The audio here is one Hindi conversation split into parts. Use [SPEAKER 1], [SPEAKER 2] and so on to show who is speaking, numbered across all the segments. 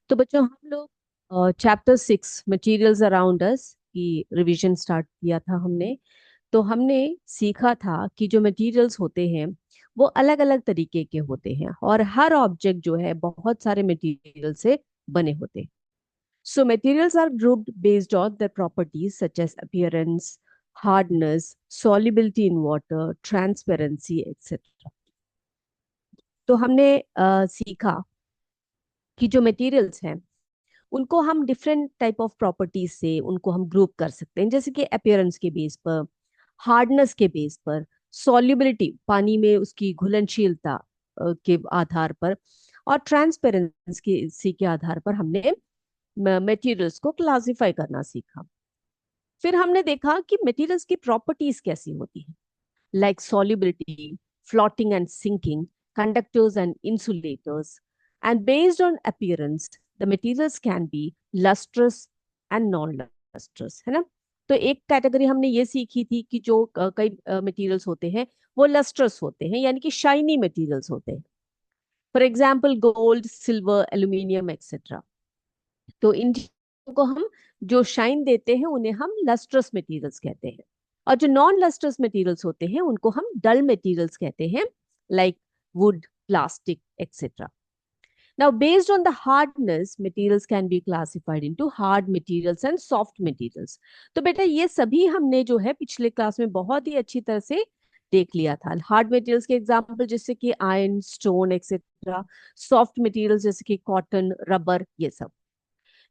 [SPEAKER 1] तो बच्चों हम लोग चैप्टर 6 मटेरियल्स अराउंड अस की रिवीजन स्टार्ट किया था हमने। तो हमने सीखा था कि जो मटेरियल्स होते हैं वो अलग अलग तरीके के होते हैं और हर ऑब्जेक्ट जो है बहुत सारे मटेरियल से बने होते हैं। So materials are grouped based on their properties such as appearance, hardness, solubility in water, transparency, etc. तो हमने सीखा कि जो मटेरियल्स हैं उनको हम डिफरेंट टाइप ऑफ प्रॉपर्टीज से उनको हम ग्रुप कर सकते हैं, जैसे कि अपीयरेंस के बेस पर, हार्डनेस के बेस पर, सॉल्युबिलिटी पानी में उसकी घुलनशीलता के आधार पर, और ट्रांसपेरेंसी के आधार पर हमने मटेरियल्स को क्लासिफाई करना सीखा। फिर हमने देखा कि मटेरियल्स की प्रॉपर्टीज कैसी होती हैं, like solubility, floating and sinking, conductors and insulators. And based on appearance, the materials can be lustrous and non-lustrous, है ना। तो एक कैटेगरी हमने ये सीखी थी कि जो कई मटेरियल्स होते हैं वो लस्ट्रस होते हैं, यानी कि शाइनी मटेरियल्स होते हैं। For example gold, silver, aluminium etcetera. तो इन चीजों को हम जो शाइन देते हैं उन्हें हम लस्ट्रस मटेरियल्स कहते हैं, और जो नॉन लस्ट्रस मटेरियल्स होते हैं उनको हम डल मटेरियल्स कहते हैं, like would, plastic etcetera. Now, based on the hardness, materials can be classified into hard materials and soft materials. तो बेटा ये सभी हमने जो है पिछले क्लास में बहुत ही अच्छी तरह से देख लिया था। हार्ड मटेरियल्स के एग्जांपल जैसे कि iron, stone etcetera. Soft materials जैसे कि कॉटन, रबर, ये सब।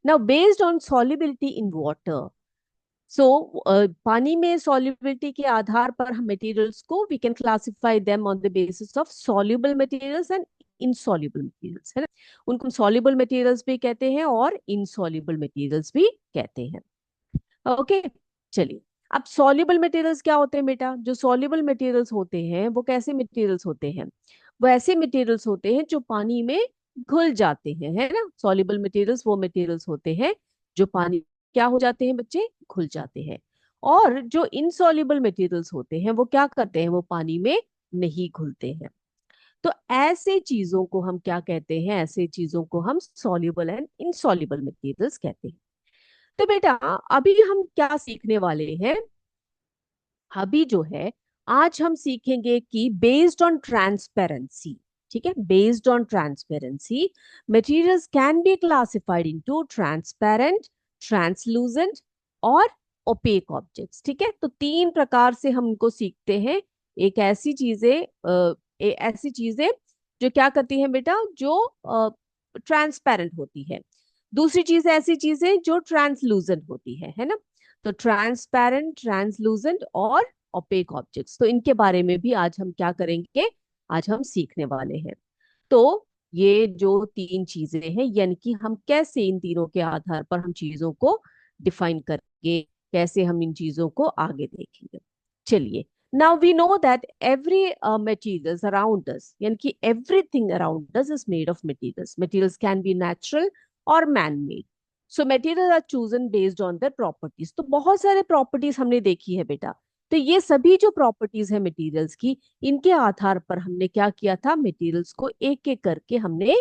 [SPEAKER 1] Now, based on solubility in water, so पानी में solubility के आधार पर हम materials को we can classify them on the basis of soluble materials and insoluble materials, है ना। उनको soluble materials भी कहते हैं और insoluble materials भी कहते हैं। ओके, चलिए। अब soluble materials क्या होते हैं बेटा? जो soluble materials होते हैं वो कैसे materials होते हैं? वो ऐसे materials होते हैं जो पानी में घुल जाते हैं, है ना। soluble materials वो materials होते हैं जो पानी क्या हो जाते हैं बच्चे? घुल जाते हैं। और जो insoluble materials होते हैं वो क्या करते हैं? वो पानी में नहीं घुलते हैं। तो ऐसे चीजों को हम क्या कहते हैं? ऐसे चीजों को हम soluble एंड insoluble materials कहते हैं। तो बेटा अभी हम क्या सीखने वाले हैं? अभी जो है आज हम सीखेंगे कि बेस्ड ऑन ट्रांसपेरेंसी, ठीक है, based on transparency materials can be classified into transparent, translucent और ओपेक ऑब्जेक्ट्स। ठीक है, तो तीन प्रकार से हम इनको सीखते हैं। एक ऐसी चीजें ऐसी चीजें जो क्या करती हैं बेटा? जो ट्रांसपेरेंट होती है। दूसरी चीज ऐसी चीजें जो ट्रांसलूसेंट होती है ना। तो ट्रांसपेरेंट, ट्रांसलूसेंट और ओपेक ऑब्जेक्ट्स, तो इनके बारे में भी आज हम क्या करेंगे? आज हम सीखने वाले हैं। तो ये जो तीन चीजें हैं, यानी कि हम कैसे इन तीनों के आधार पर हम चीजों को डिफाइन करेंगे, कैसे हम इन चीजों को आगे देखेंगे। चलिए, now we know that every materials around us, यानी कि everything around us is made of materials. Materials can be natural और man made. So material are chosen based on their properties. तो बहुत सारे प्रॉपर्टीज हमने देखी है बेटा। तो ये सभी जो प्रॉपर्टीज है मटेरियल्स की, इनके आधार पर हमने क्या किया था? मटेरियल्स को एक एक करके हमने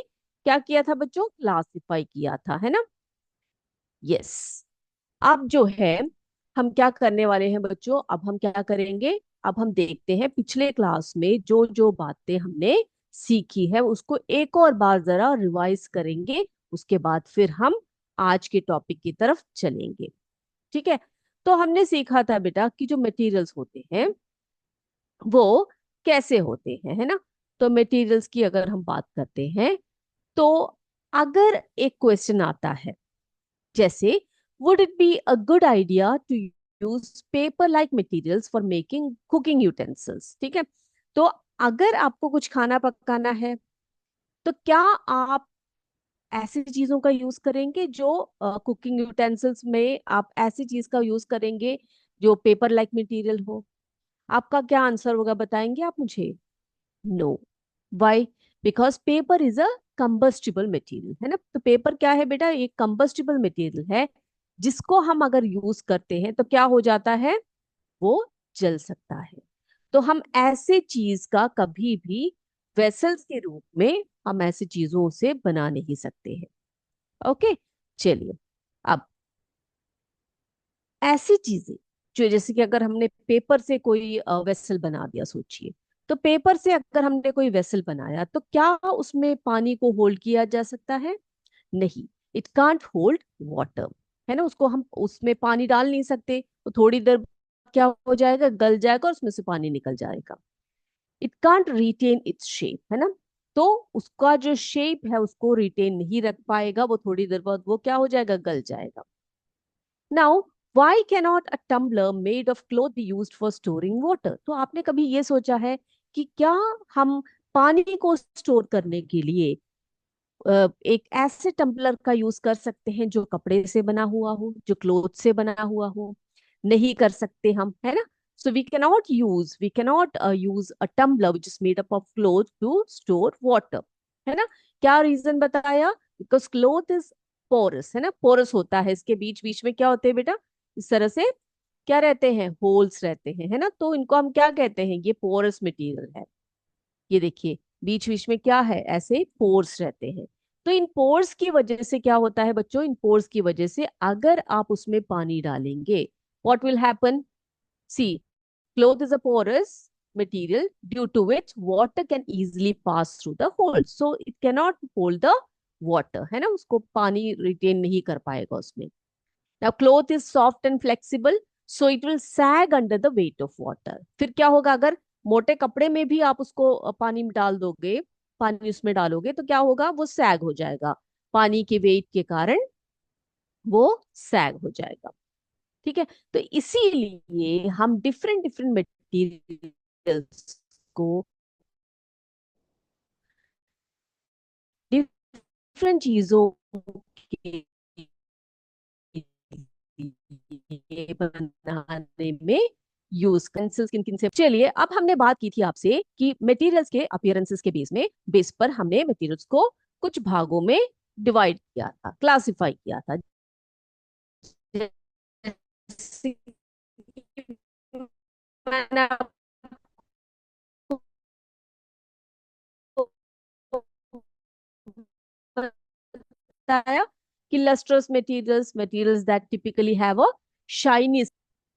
[SPEAKER 1] क्या किया था बच्चों? क्लासिफाई किया था, है ना। यस। अब जो है हम क्या करने वाले हैं बच्चों? अब हम क्या करेंगे? अब हम देखते हैं पिछले क्लास में जो जो बातें हमने सीखी है उसको एक और बार जरा रिवाइज करेंगे। उसके बाद फिर हम आज के टॉपिक की तरफ चलेंगे। ठीक है। तो हमने सीखा था बेटा कि जो मटेरियल्स होते हैं वो कैसे होते हैं, है ना। तो मटेरियल्स की अगर हम बात करते हैं तो अगर एक क्वेश्चन आता है जैसे would it be a good idea to use paper like materials for making cooking utensils, ठीक है। तो अगर आपको कुछ खाना पकाना है तो क्या आप ऐसी चीजों का यूज करेंगे जो कुकिंग यूटेंसिल्स में आप ऐसी चीज का यूज करेंगे जो पेपर लाइक मटेरियल हो? आपका क्या आंसर होगा बताएंगे आप मुझे? No. Why? Because paper is a combustible material, है ना। तो पेपर क्या है बेटा? एक कंबस्टिबल मटेरियल है जिसको हम अगर यूज करते हैं तो क्या हो जाता है? वो जल सकता है। तो हम ऐसे चीज का कभी भी वेसल्स के रूप में हम ऐसी चीजों से बना नहीं सकते हैं। ओके, चलिए। अब ऐसी चीजें जो, जैसे कि अगर हमने पेपर से कोई वेसल बना दिया, सोचिए, तो पेपर से अगर हमने कोई वेसल बनाया तो क्या उसमें पानी को होल्ड किया जा सकता है? नहीं, इट कांट होल्ड वाटर, है ना। उसको हम उसमें पानी डाल नहीं सकते, तो थोड़ी देर क्या हो जाएगा, गल जाएगा और उसमें से पानी निकल जाएगा। It can't retain its shape, है ना। तो उसका जो शेप है उसको रिटेन नहीं रख पाएगा, वो थोड़ी देर बाद वो क्या हो जाएगा, गल जाएगा। Now, why cannot a tumbler made of cloth be used for storing water? तो आपने कभी ये सोचा है कि क्या हम पानी को स्टोर करने के लिए एक ऐसे टम्बलर का यूज कर सकते हैं जो कपड़े से बना हुआ हो, जो क्लोथ से बना हुआ हो? नहीं कर सकते हम, है ना। So we cannot use a tumbler which is made up of cloth to store water, है ना। क्या रीजन बताया? बिकॉज क्लोथ इज पोरस, है ना, पोरस होता है, इसके बीच बीच में क्या होते हैं बेटा, इस तरह से क्या रहते हैं, होल्स रहते हैं, है ना। तो इनको हम क्या कहते हैं, ये पोरस मटेरियल है। ये देखिए, बीच बीच में क्या है, ऐसे पोर्स रहते हैं। तो इन पोर्स की वजह से क्या होता है बच्चों, इन पोर्स की वजह से अगर आप उसमें पानी डालेंगे, what will happen? See, cloth is a porous material due to which water can easily pass through the holes, so it cannot hold the water, है ना, उसको पानी रिटेन नहीं कर पाएगा उसमें। Now cloth is soft and flexible, so it will sag under the weight of water. फिर क्या होगा, अगर मोटे कपड़े में भी आप उसको पानी में डाल दोगे, पानी उसमें डालोगे, तो क्या होगा, वो सैग हो जाएगा, पानी के वेट के कारण वो सैग हो जाएगा। ठीक है। तो इसीलिए हम डिफरेंट डिफरेंट मटेरियल्स को डिफरेंट चीजों के ये बनाने में यूज, पेंसिल्स किन किन से। चलिए, अब हमने बात की थी आपसे कि मटेरियल्स के अपीयरेंसेस के बेस पर हमने मटेरियल्स को कुछ भागों में डिवाइड किया था, क्लासिफाई किया था। जैसे कि मैंने आपको बताया कि lustrous materials, materials that typically have a shiny,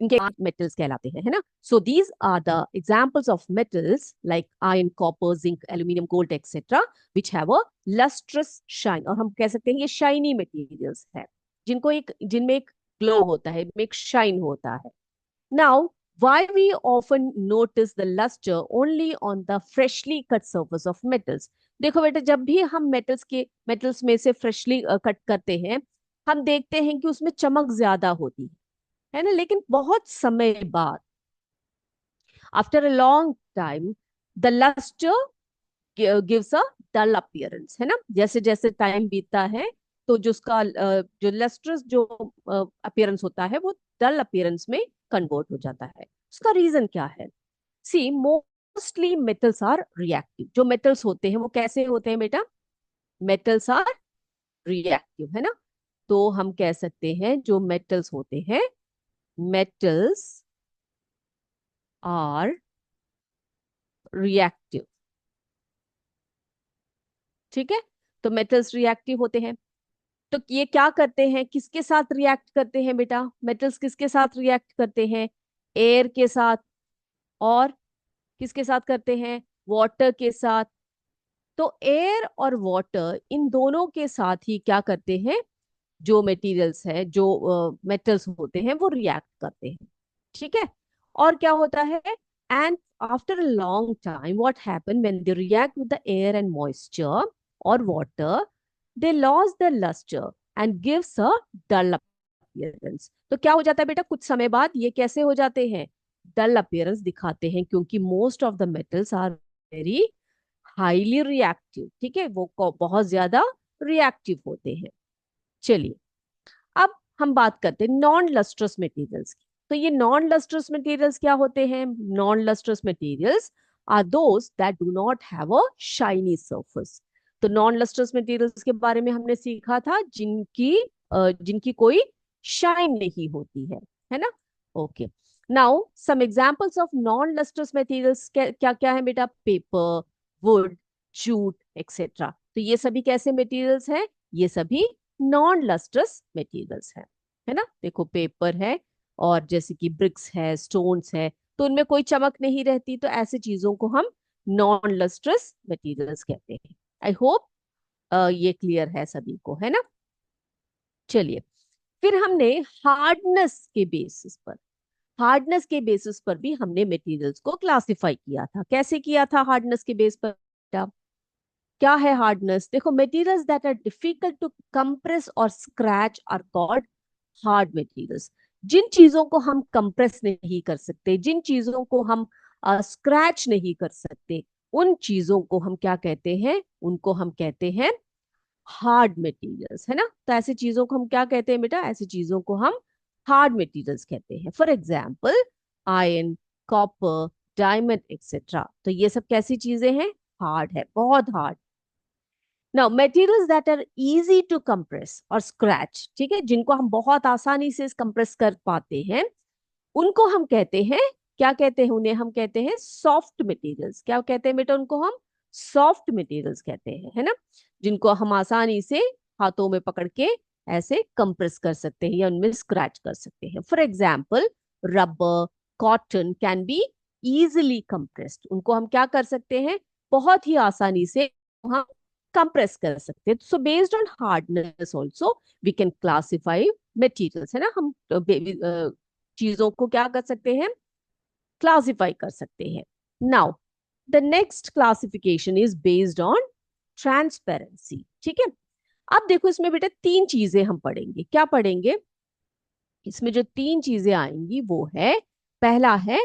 [SPEAKER 1] इनके मेटल्स कहलाते हैं, है ना। So these are the examples of metals like iron, copper, zinc, aluminium, gold etcetera which have a lustrous shine, और हम कह सकते हैं ये शाइनी मटेरियल्स है, जिनको एक, जिनमें एक ग्लो होता है, इनमें एक शाइन होता है। Now, why we often notice the luster only on the freshly cut surface of metals? देखो बेटा, जब भी हम मेटल्स में से फ्रेशली कट करते हैं, हम देखते हैं कि उसमें चमक ज्यादा होती है ना। लेकिन बहुत समय बाद, after a long time, the lustre gives a dull appearance, है ना। जैसे जैसे टाइम बीतता है, तो जो उसका जो लस्ट्रस जो अपीयरेंस होता है, वो डल अपीयरेंस में कन्वर्ट हो जाता है। उसका रीजन क्या है? सी, मोस्टली मेटल्स आर रिएक्टिव। जो मेटल्स होते हैं वो कैसे होते हैं बेटा? मेटल्स आर रिएक्टिव, है ना। तो हम कह सकते हैं जो मेटल्स होते हैं, मेटल्स आर रिएक्टिव। ठीक है। तो मेटल्स रिएक्टिव होते हैं। तो ये क्या करते हैं, किसके साथ रिएक्ट करते हैं बेटा? मेटल्स किसके साथ रिएक्ट करते हैं? एयर के साथ, और किसके साथ करते हैं? वाटर के साथ। तो एयर और वाटर, इन दोनों के साथ ही क्या करते हैं, जो मटेरियल्स है, जो मेटल्स होते हैं, वो रिएक्ट करते हैं। ठीक है। और क्या होता है, and after a long time what happen when they react with the air and moisture और water, they loss the lustre and gives a dull appearance. तो क्या हो जाता है बेटा, कुछ समय बाद ये कैसे हो जाते हैं, डल अपीयरेंस दिखाते हैं, क्योंकि most of the metals are very highly reactive. ठीक है, वो बहुत ज्यादा रिएक्टिव होते हैं। चलिए, अब हम बात करते हैं नॉन लस्ट्रस मटेरियल्स की। तो ये नॉन लस्ट्रस मटेरियल्स क्या होते हैं? Non lustrous materials are those that do not have a shiny surface. तो नॉन लस्ट्रस मटेरियल्स के बारे में हमने सीखा था, जिनकी कोई शाइन नहीं होती है ना। Okay. Now some examples of non lustrous materials क्या क्या है बेटा? Paper, wood, jute etcetera. तो ये सभी कैसे मटेरियल्स हैं? ये सभी नॉन लस्ट्रस मटेरियल्स है ना। देखो पेपर है और जैसे कि ब्रिक्स है, स्टोन्स है, तो उनमें कोई चमक नहीं रहती, तो ऐसी चीजों को हम नॉन लस्ट्रस मटेरियल्स कहते हैं। आई होप ये क्लियर है सभी को, है ना। चलिए, फिर हमने हार्डनेस के बेसिस पर हार्डनेस के बेसिस पर भी हमने मटेरियल्स को क्लासिफाई किया था। कैसे किया था हार्डनेस के बेस पर? क्या है हार्डनेस? देखो, materials that are difficult to compress और scratch are called hard materials. जिन चीजों को हम कंप्रेस नहीं कर सकते, जिन चीजों को हम स्क्रैच नहीं कर सकते, उन चीजों को हम क्या कहते हैं? उनको हम कहते हैं हार्ड मटेरियल्स, है ना। तो ऐसी चीजों को हम क्या कहते हैं बेटा? ऐसी चीजों को हम हार्ड मटेरियल्स कहते हैं। For example iron, copper, diamond etcetera. तो ये सब कैसी चीजें हैं? हार्ड है, बहुत hard. Now materials that are easy to compress और स्क्रैच, ठीक है, जिनको हम बहुत आसानी से कंप्रेस कर पाते हैं, उनको हम कहते हैं, क्या कहते हैं उन्हें? हम कहते हैं सॉफ्ट मटेरियल्स। क्या कहते हैं बेटा उनको? हम सॉफ्ट मटेरियल्स कहते हैं, है ना, जिनको हम आसानी से हाथों में पकड़ के ऐसे कंप्रेस कर सकते हैं या उनमें स्क्रैच कर सकते हैं। For example rubber, cotton can be easily compressed. उनको हम क्या कर सकते हैं? बहुत ही आसानी से हम कंप्रेस कर सकते हैं। So based on hardness also we can classify materials, है ना। हम चीजों को क्या कर सकते हैं? क्लासिफाई कर सकते हैं। Now the next classification is based on transparency, ठीक है। अब देखो, इसमें बेटा तीन चीजें हम पढ़ेंगे। क्या पढ़ेंगे? इसमें जो तीन चीजें आएंगी वो है, पहला है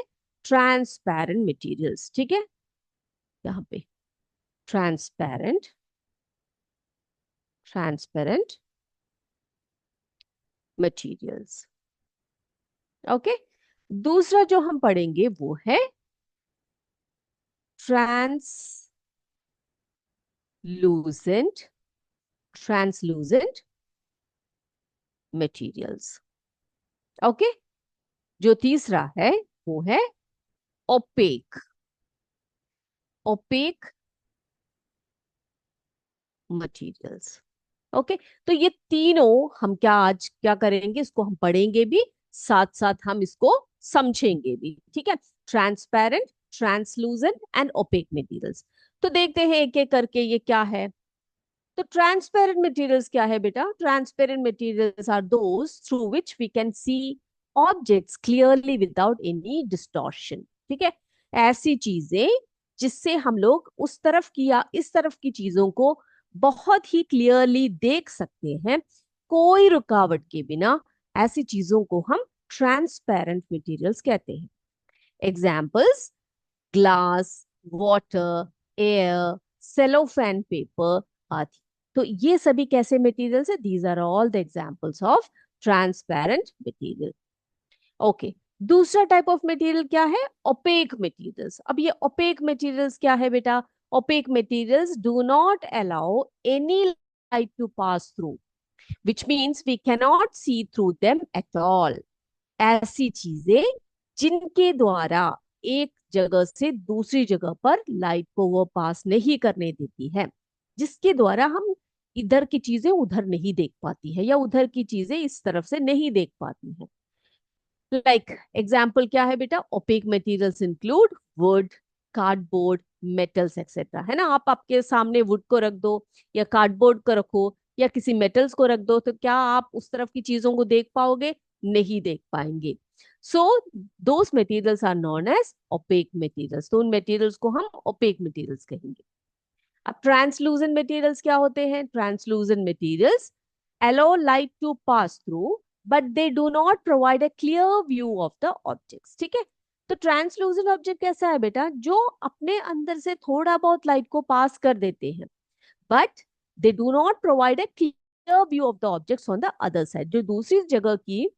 [SPEAKER 1] ट्रांसपेरेंट मटेरियल्स, ठीक है, यहाँ पे ट्रांसपेरेंट, ट्रांसपेरेंट मटेरियल्स, ओके। दूसरा जो हम पढ़ेंगे वो है ट्रांसलूसेंट, ट्रांसलूसेंट मटेरियल्स, ओके। जो तीसरा है वो है ओपेक, ओपेक मटेरियल्स, ओके। तो ये तीनों हम क्या आज क्या करेंगे? इसको हम पढ़ेंगे भी, साथ साथ हम इसको समझेंगे भी, ठीक है। Transparent, translucent and opaque materials. तो देखते हैं एक एक करके ये क्या है। तो ट्रांसपेरेंट मटेरियल्स क्या है बेटा? Transparent materials are those through which we can see objects clearly without any distortion, ठीक है। ऐसी चीजें जिससे हम लोग उस तरफ की या इस तरफ की चीजों को बहुत ही क्लियरली देख सकते हैं, कोई रुकावट के बिना। ऐसी चीजों को हम ट्रांसपेरेंट मटेरियल्स कहते हैं। Examples glass, water, air, cellophane paper आदि। तो ये सभी कैसे मटेरियल्स है? These are all the examples of transparent material, okay. दूसरा टाइप ऑफ मटेरियल क्या है? Opaque materials. अब ये ओपेक मटेरियल्स क्या है बेटा? Opaque materials do not allow any light to pass through, which means we cannot see through them at all। ऐसी चीजें जिनके द्वारा एक जगह से दूसरी जगह पर लाइट को वो पास नहीं करने देती है, जिसके द्वारा हम इधर की चीजें उधर नहीं देख पाती है या उधर की चीजें इस तरफ से नहीं देख पाती है। लाइक एग्जाम्पल क्या है बेटा? Opaque materials include wood, cardboard, metals etcetera, है ना। आप आपके सामने वुड को रख दो या कार्डबोर्ड को रखो या किसी मेटल्स को रख दो, तो क्या आप उस तरफ की चीजों को देख पाओगे? नहीं देख पाएंगे। So those materials are known as opaque materials. तो उन मटेरियल्स को हम ओपेक मटेरियल्स कहेंगे। अब ट्रांसलूसेंट मटेरियल्स क्या होते हैं? Translucent materials allow light to pass through but they do not provide a clear view of the objects, ठीक है। तो ट्रांसलूसेंट ऑब्जेक्ट कैसा है बेटा? जो अपने अंदर से थोड़ा बहुत लाइट को पास कर देते हैं, but they do not provide a clear view of the objects on the other side। जो दूसरी जगह की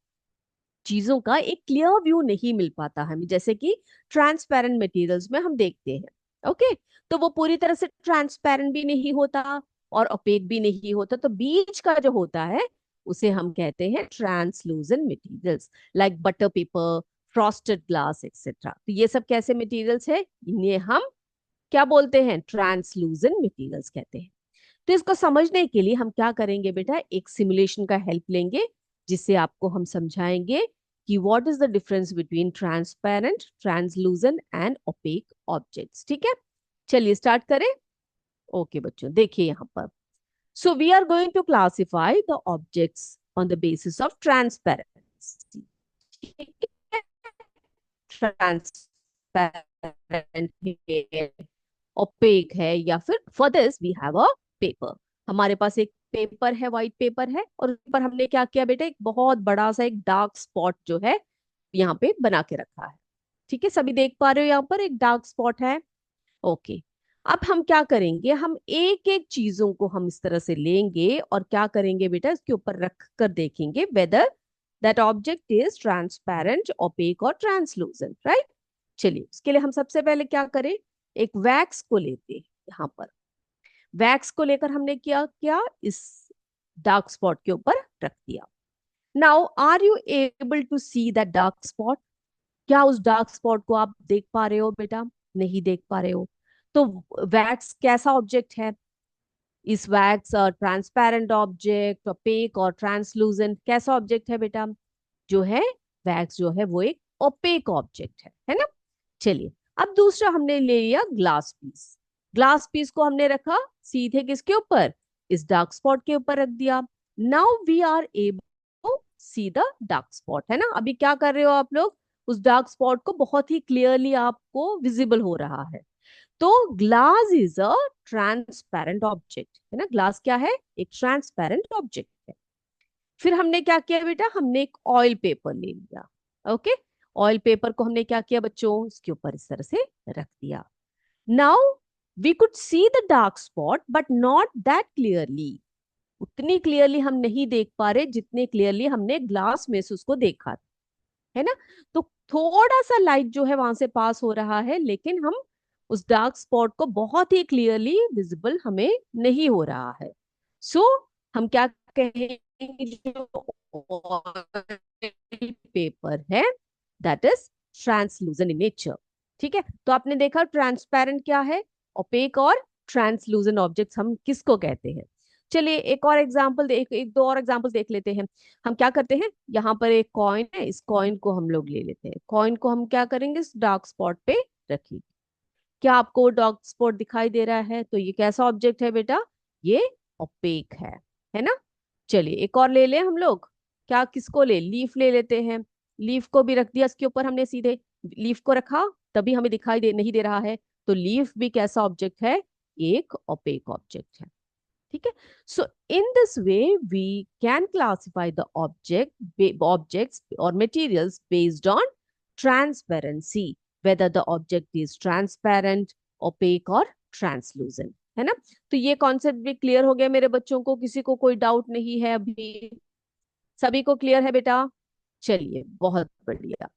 [SPEAKER 1] चीजों का एक क्लियर व्यू नहीं मिल पाता हमें, जैसे कि ट्रांसपेरेंट मटेरियल्स में हम देखते हैं, ओके। तो वो पूरी तरह से ट्रांसपेरेंट भी नहीं होता और ओपेक भी नहीं होता, तो बीच का जो होता है उसे हम कहते हैं translucent materials, like butter paper, frosted glass etcetera. तो ये सब कैसे मटेरियल्स है? इन्हें हम क्या बोलते हैं? ट्रांसलूसेंट मटेरियल्स कहते हैं। तो इसको समझने के लिए हम क्या करेंगे बेटा, एक सिमुलेशन का हेल्प लेंगे, जिससे आपको हम समझाएंगे कि what is the difference between transparent, translucent and opaque objects. ठीक है, चलिए स्टार्ट करें। ओके बच्चों, देखिए यहाँ पर, so we are going to classify the objects on the basis of transparency. Transparent है, ओपेक है, या फिर for this we have a paper. हमारे पास एक पेपर है, व्हाइट पेपर है, और उस पर हमने क्या किया बेटा, एक बहुत बड़ा सा एक डार्क स्पॉट जो है यहाँ पे बना के रखा है। ठीक है, सभी देख पा रहे हो यहाँ पर एक डार्क स्पॉट है। ओके, अब हम क्या करेंगे, हम एक एक चीजों को हम इस तरह से लेंगे और क्या करेंगे बेटा, इसके ऊपर रख कर देखेंगे whether that object is transparent, opaque और ट्रांसलूसेंट, राइट। चलिए, उसके लिए हम सबसे पहले क्या करें, एक वैक्स को लेते हैं। यहाँ पर वैक्स को लेकर हमने क्या किया, इस डार्क स्पॉट के ऊपर रख दिया। Now are you able to see that dark spot? क्या उस डार्क स्पॉट को आप देख पा रहे हो बेटा? नहीं देख पा रहे हो। तो वैक्स कैसा ऑब्जेक्ट है? इस वैक्स ट्रांसपेरेंट ऑब्जेक्ट, ओपेक और ट्रांसलूसेंट कैसा ऑब्जेक्ट है बेटा? जो है वैक्स जो है वो एक ओपेक ऑब्जेक्ट है ना। चलिए, अब दूसरा हमने ले लिया ग्लास पीस। ग्लास पीस को हमने रखा सीधे किसके ऊपर, इस डार्क स्पॉट के ऊपर रख दिया। Now we are able to see the dark spot, है ना। अभी क्या कर रहे हो आप लोग, उस डार्क स्पॉट को बहुत ही क्लियरली आपको विजिबल हो रहा है। तो glass is a transparent object, है ना। ग्लास क्या है, एक ट्रांसपेरेंट ऑब्जेक्ट है। फिर हमने क्या किया बेटा, हमने एक ऑयल पेपर ले लिया। ओके, ऑयल पेपर को हमने क्या किया बच्चों, इसके ऊपर इस तरह से रख दिया। Now we could see the dark spot but not that clearly. उतनी क्लियरली हम नहीं देख पा रहे जितने क्लियरली हमने ग्लास में से उसको देखा, है ना। तो थोड़ा सा लाइट जो है वहां से पास हो रहा है, लेकिन हम उस डार्क स्पॉट को बहुत ही क्लियरली विजिबल हमें नहीं हो रहा है। सो हम क्या कहेंगे, जो पेपर है that is translucent in nature. ठीक है, तो आपने देखा ट्रांसपेरेंट क्या है, ओपेक और ट्रांसलूसेंट ऑब्जेक्ट्स हम किसको कहते हैं। चलिए एक और एग्जांपल, एक दो और एग्जांपल देख लेते हैं। हम क्या करते हैं, यहाँ पर एक कॉइन है, इस कॉइन को हम लोग ले लेते हैं। कॉइन को हम क्या करेंगे, इस डार्क स्पॉट पे रखिए। क्या आपको डार्क स्पॉट दिखाई दे रहा है? तो ये कैसा ऑब्जेक्ट है बेटा, ये ओपेक है ना। चलिए एक और ले लें हम लोग, क्या किसको ले, लीफ ले लेते हैं। लीफ को भी रख दिया इसके ऊपर हमने सीधे, लीफ को रखा तभी हमें दिखाई दे नहीं दे रहा है। तो लीफ भी कैसा ऑब्जेक्ट है, एक ओपेक ऑब्जेक्ट है। ठीक है, so in this way we can classify the objects और materials based on transparency, whether the object is transparent, opaque और translucent, है ना। तो ये कॉन्सेप्ट भी क्लियर हो गया मेरे बच्चों को, किसी को कोई डाउट नहीं है अभी? सभी को क्लियर है बेटा? चलिए बहुत बढ़िया।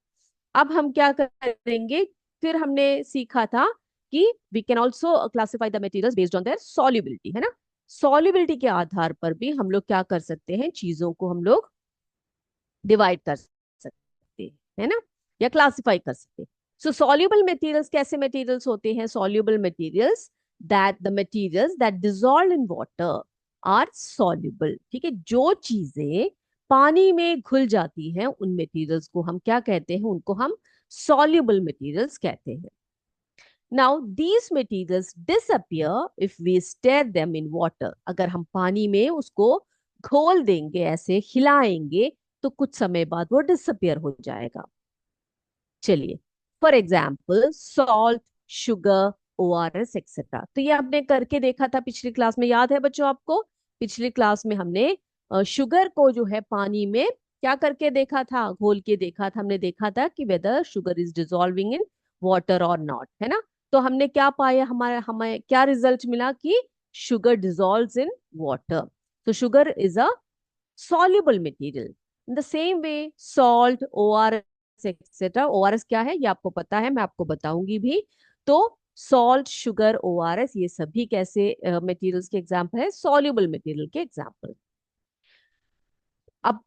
[SPEAKER 1] अब हम क्या करेंगे, फिर हमने सीखा था कि we can also classify the materials based on their solubility, है ना। सॉल्युबिलिटी के आधार पर भी हम लोग क्या कर सकते हैं, चीजों को हम लोग डिवाइड कर सकते हैं, है ना, या क्लासिफाई कर सकते हैं। सो सॉल्युबल मटेरियल्स कैसे मटेरियल्स होते हैं, soluble materials that the materials that dissolve in water are soluble. ठीक है, जो चीजें पानी में घुल जाती हैं उन मटेरियल्स को हम क्या कहते हैं, उनको हम सॉल्युबल मटेरियल्स कहते हैं। Now these materials disappear if we stir them in water. अगर हम पानी में उसको घोल देंगे, ऐसे हिलाएंगे, तो कुछ समय बाद वो डिसअपियर हो जाएगा। चलिए, for example salt, sugar, ORS etcetera. तो ये आपने करके देखा था पिछली क्लास में, याद है बच्चों आपको? पिछली क्लास में हमने शुगर को जो है पानी में क्या करके देखा था, घोल के देखा था। हमने देखा था कि whether sugar is dissolving in water और नॉट, है ना। तो हमने क्या पाया, हमारे हमें क्या रिजल्ट मिला कि शुगर डिजॉल्व्स इन वाटर। तो sugar is a soluble material. In the same way, salt, ORS, etc. ORS क्या है ये आपको पता है, मैं आपको बताऊंगी भी। तो सॉल्ट, शुगर, ORS ये सभी कैसे मटेरियल्स के एग्जाम्पल है, सॉल्युबल मटेरियल के एग्जाम्पल। अब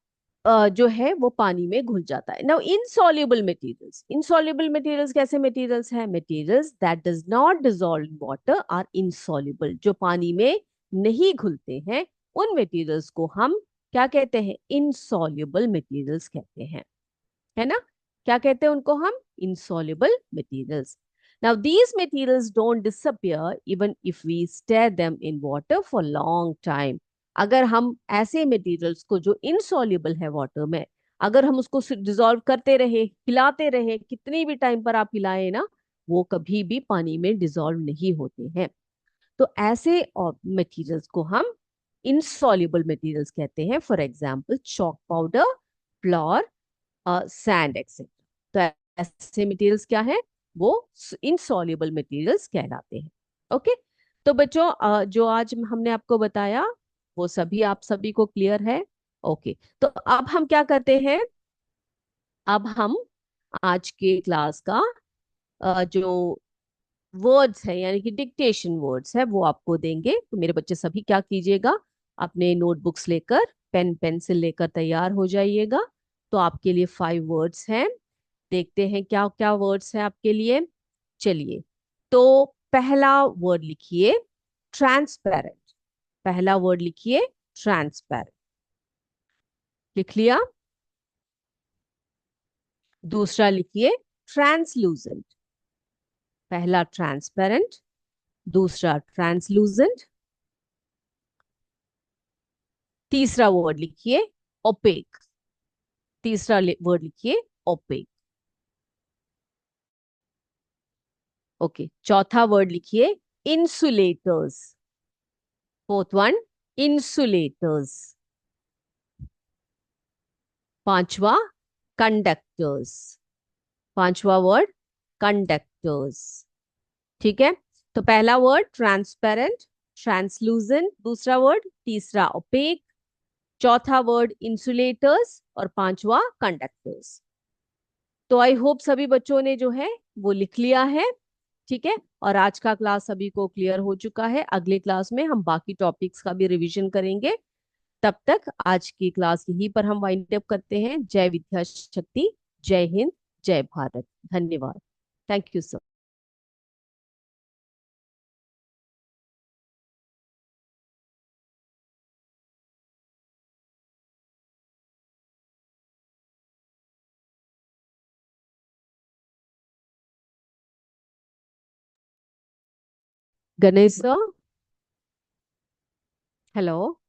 [SPEAKER 1] जो है वो पानी में घुल जाता है। Now insoluble materials, insoluble materials कैसे मटेरियल्स हैं, materials that does not dissolve in water are insoluble. जो पानी में नहीं घुलते हैं, उन मटेरियल्स को हम क्या कहते हैं? इनसॉल्युबल मटेरियल्स कहते हैं, है ना? क्या कहते हैं उनको हम? Insoluble materials. Now these materials don't disappear even if we stir them in water for long time. अगर हम ऐसे मटेरियल्स को जो इनसॉल्युबल है वाटर में, अगर हम उसको डिजोल्व करते रहे, हिलाते रहे, कितनी भी टाइम पर आप हिलाएं ना, वो कभी भी पानी में डिजोल्व नहीं होते हैं. तो ऐसे मटेरियल्स को हम इनसॉल्युबल मटेरियल्स कहते हैं. For example chalk powder, floor, sand etcetera. तो ऐसे मटेरियल्स क्या है? वो इनसॉल्युबल मटेरियल्स कहलाते हैं. ओके. तो बच्चों, जो आज हमने आपको बताया वो सभी आप सभी को क्लियर है? ओके. तो अब हम क्या करते हैं? अब हम आज के क्लास का जो वर्ड्स है यानी कि डिक्टेशन वर्ड्स है वो आपको देंगे. तो मेरे बच्चे सभी क्या कीजिएगा, अपने नोटबुक्स लेकर, पेन पेंसिल लेकर तैयार हो जाइएगा. तो आपके लिए 5 वर्ड्स हैं. देखते हैं क्या क्या वर्ड्स हैं आपके लिए. चलिए. तो पहला वर्ड लिखिए ट्रांसपेरेंट. पहला वर्ड लिखिए ट्रांसपेरेंट. लिख लिया? दूसरा लिखिए ट्रांसलूसेंट. पहला ट्रांसपेरेंट, दूसरा ट्रांसलूसेंट. तीसरा वर्ड लिखिए ओपेक. तीसरा वर्ड लिखिए ओपेक. ओके. चौथा वर्ड लिखिए इंसुलेटर्स. Fourth one insulators. पांचवा कंडक्टर्स. पांचवा वर्ड कंडक्टर्स. ठीक है. तो पहला वर्ड ट्रांसपेरेंट, ट्रांसलूसेंट, दूसरा वर्ड, तीसरा ओपेक, चौथा वर्ड इंसुलेटर्स और पांचवा कंडक्टर्स. तो आई होप सभी बच्चों ने जो है वो लिख लिया है. ठीक है. और आज का क्लास सभी को क्लियर हो चुका है. अगले क्लास में हम बाकी टॉपिक्स का भी रिवीजन करेंगे. तब तक आज की क्लास यहीं पर हम वाइंड अप करते हैं. जय विद्या शक्ति. जय हिंद. जय भारत. धन्यवाद. Thank you sir. Ganesh sir. Hello.